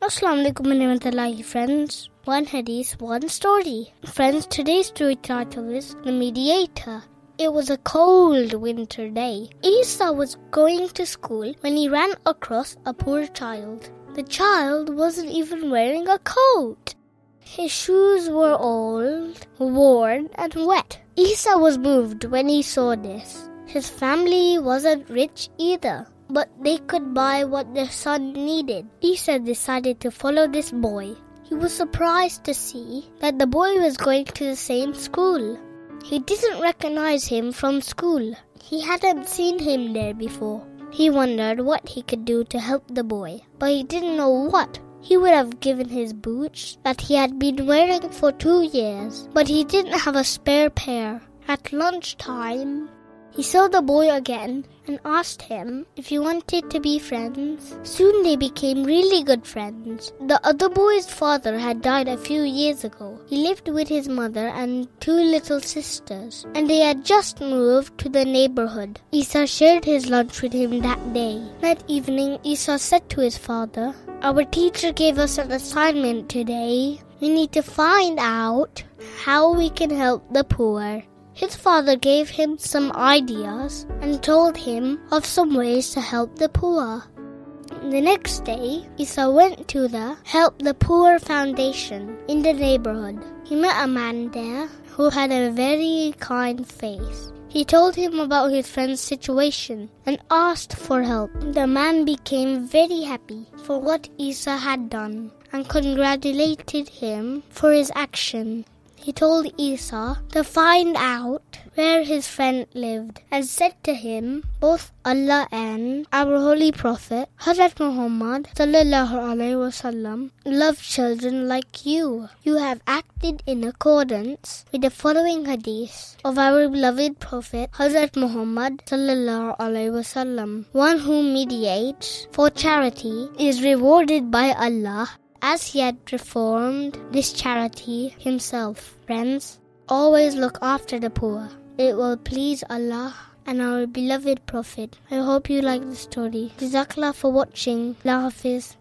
Alaikum warahmatullahi friends. One hadith, one story. Friends, today's story title is The Mediator. It was a cold winter day. Isa was going to school when he ran across a poor child. The child wasn't even wearing a coat. His shoes were old, worn and wet. Isa was moved when he saw this. His family wasn't rich either, but they could buy what their son needed. Isa decided to follow this boy. He was surprised to see that the boy was going to the same school. He didn't recognize him from school. He hadn't seen him there before. He wondered what he could do to help the boy, but he didn't know what. He would have given his boots that he had been wearing for 2 years, but he didn't have a spare pair. At lunchtime, he saw the boy again and asked him if he wanted to be friends. Soon they became really good friends. The other boy's father had died a few years ago. He lived with his mother and 2 little sisters, and they had just moved to the neighborhood. Isa shared his lunch with him that day. That evening, Isa said to his father, "Our teacher gave us an assignment today. We need to find out how we can help the poor." His father gave him some ideas and told him of some ways to help the poor. The next day, Isa went to the Help the Poor Foundation in the neighborhood. He met a man there who had a very kind face. He told him about his friend's situation and asked for help. The man became very happy for what Isa had done and congratulated him for his action. He told Isa to find out where his friend lived and said to him, both Allah and our Holy Prophet, Hazrat Muhammad sallallahu alaihi wasallam, love children like you. You have acted in accordance with the following hadith of our beloved Prophet, Hazrat Muhammad sallallahu alaihi wasallam. One who mediates for charity is rewarded by Allah, as he had performed this charity himself. Friends, always look after the poor. It will please Allah and our beloved Prophet. I hope you like the story. Jazakallah for watching. Allah Hafiz.